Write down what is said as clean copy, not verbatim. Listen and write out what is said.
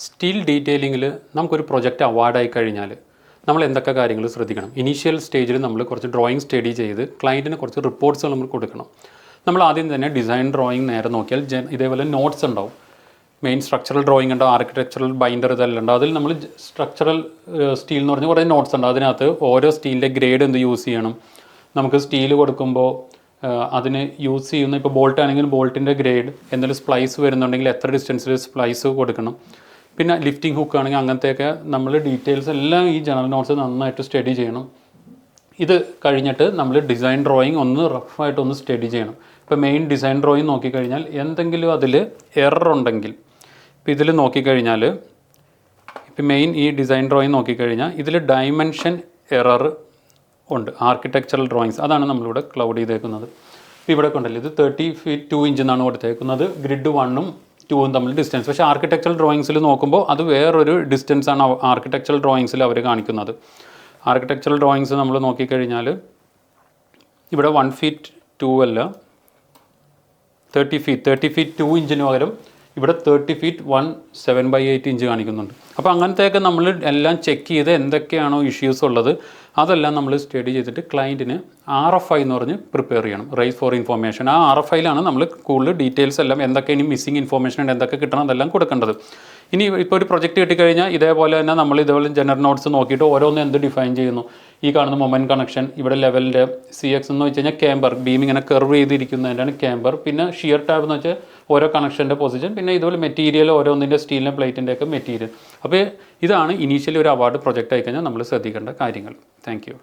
Steel ഡീറ്റെയിലിങ്ങിൽ നമുക്കൊരു project അവാർഡായി കഴിഞ്ഞാൽ നമ്മൾ എന്തൊക്കെ കാര്യങ്ങൾ ശ്രദ്ധിക്കണം? ഇനീഷ്യൽ സ്റ്റേജിൽ നമ്മൾ കുറച്ച് ഡ്രോയിങ് സ്റ്റഡി ചെയ്ത് ക്ലയൻറ്റിന് കുറച്ച് റിപ്പോർട്ട്സുകൾ നമ്മൾ കൊടുക്കണം. നമ്മൾ ആദ്യം തന്നെ ഡിസൈൻ ഡ്രോയിങ് നേരെ നോക്കിയാൽ ഇതേപോലെ നോട്ട്സ് ഉണ്ടാവും. മെയിൻ സ്ട്രക്ചറൽ ഡ്രോയിങ് ഉണ്ടാവും, ആർക്കിടെക്ചറൽ ബൈൻഡർ ഇതെല്ലാം ഉണ്ടാവും. അതിൽ നമ്മൾ സ്ട്രക്ചറൽ സ്റ്റീൽ എന്ന് പറഞ്ഞാൽ കുറേ നോട്ട്സ് ഉണ്ട്. അതിനകത്ത് ഓരോ സ്റ്റീലിൻ്റെ ഗ്രേഡ് എന്ത് യൂസ് ചെയ്യണം, നമുക്ക് സ്റ്റീൽ കൊടുക്കുമ്പോൾ അതിന് യൂസ് ചെയ്യുന്ന ഇപ്പോൾ ബോൾട്ട് ആണെങ്കിൽ ബോൾട്ടിൻ്റെ ഗ്രേഡ്, എന്തെങ്കിലും സ്പ്ലൈസ് വരുന്നുണ്ടെങ്കിൽ എത്ര ഡിസ്റ്റൻസിൽ സ്പ്ലൈസ് കൊടുക്കണം, പിന്നെ ലിഫ്റ്റിംഗ് ഹുക്ക് ആണെങ്കിൽ അങ്ങനത്തെയൊക്കെ നമ്മൾ ഡീറ്റെയിൽസ് എല്ലാം ഈ ജനറൽ നോട്ട്സ് നന്നായിട്ട് സ്റ്റഡി ചെയ്യണം. ഇത് കഴിഞ്ഞിട്ട് നമ്മൾ ഡിസൈൻ ഡ്രോയിങ് ഒന്ന് റഫായിട്ടൊന്ന് സ്റ്റഡി ചെയ്യണം. ഇപ്പോൾ മെയിൻ ഡിസൈൻ ഡ്രോയിങ് നോക്കിക്കഴിഞ്ഞാൽ എന്തെങ്കിലും അതിൽ എറർ ഉണ്ടെങ്കിൽ, ഇപ്പോൾ ഇതിൽ നോക്കിക്കഴിഞ്ഞാൽ ഇപ്പോൾ മെയിൻ ഈ ഡിസൈൻ ഡ്രോയിങ് നോക്കിക്കഴിഞ്ഞാൽ ഇതിൽ ഡയമെൻഷൻ എറർ ഉണ്ട്. ആർക്കിടെക്ചറൽ ഡ്രോയിങ്സ് അതാണ് നമ്മളിവിടെ ക്ലൗഡ് ചെയ്തേക്കുന്നത്. ഇപ്പോൾ ഇവിടെ കൊണ്ടല്ലോ ഇത് 30 feet 2 inch എന്നാണ് കൊടുത്തേക്കുന്നത്. ഗ്രിഡ് 1ഉം 2ഉം തമ്മിൽ ഡിസ്റ്റൻസ്. പക്ഷേ ആർക്കിടെക്ചറൽ ഡ്രോയിങ്സിൽ നോക്കുമ്പോൾ അത് വേറൊരു ഡിസ്റ്റൻസാണ് ആർക്കിടെക്ചറൽ ഡ്രോയിങ്സിൽ അവർ കാണിക്കുന്നത്. ആർക്കിടെക്ചറൽ ഡ്രോയിങ്സ് നമ്മൾ നോക്കിക്കഴിഞ്ഞാൽ ഇവിടെ 1 feet 2 അല്ല 30 feet 2 inch പകരം ഇവിടെ 30 feet 7/8 inch കാണിക്കുന്നുണ്ട്. അപ്പോൾ അങ്ങനത്തെയൊക്കെ നമ്മൾ എല്ലാം ചെക്ക് ചെയ്ത് എന്തൊക്കെയാണോ ഇഷ്യൂസ് ഉള്ളത് അതെല്ലാം നമ്മൾ സ്റ്റഡി ചെയ്തിട്ട് ക്ലയൻറ്റിന് RFI എന്ന് പറഞ്ഞ് പ്രിപ്പയർ ചെയ്യണം, റൈസ് ഫോർ ഇൻഫോർമേഷൻ. ആ RFIയിലാണ് നമ്മൾ കൂടുതൽ ഡീറ്റെയിൽസ് എല്ലാം എന്തൊക്കെ ഇനി മിസ്സിംഗ് ഇൻഫോർമേഷൻ ഉണ്ട്, എന്തൊക്കെ കിട്ടണം അതെല്ലാം കൊടുക്കേണ്ടത്. ഇനി ഇപ്പോൾ ഒരു പ്രൊജക്റ്റ് കിട്ടിക്കഴിഞ്ഞാൽ ഇതേപോലെ തന്നെ നമ്മൾ ഇതേപോലെ ജനറൽ നോട്ട്സ് നോക്കിയിട്ട് ഓരോന്ന് എന്ത് ഡിഫൈൻ ചെയ്യുന്നു. ഈ കാണുന്ന മൊമെൻറ്റ് കണക്ഷൻ, ഇവിടെ ലെവലിൻ്റെ CX എന്ന് വെച്ച് കഴിഞ്ഞാൽ ക്യാമ്പർ, ബീം ഇങ്ങനെ കർവ് ചെയ്തിരിക്കുന്നതിൻ്റെയാണ് ക്യാമ്പർ. പിന്നെ ഷിയർ ടാബ് എന്ന് വെച്ചാൽ ഓരോ കണക്ഷൻ്റെ പൊസിഷൻ, പിന്നെ ഇതുപോലെ മെറ്റീരിയൽ ഓരോന്നിൻ്റെ സ്റ്റീലിൻ്റെ പ്ലേറ്റിൻ്റെ ഒക്കെ മെറ്റീരിയൽ. അപ്പോൾ ഇതാണ് ഇനീഷ്യലി ഒരു അവാർഡ് പ്രൊജക്റ്റ് ആയിക്കഴിഞ്ഞാൽ നമ്മൾ ശ്രദ്ധിക്കേണ്ട കാര്യങ്ങൾ. Thank you.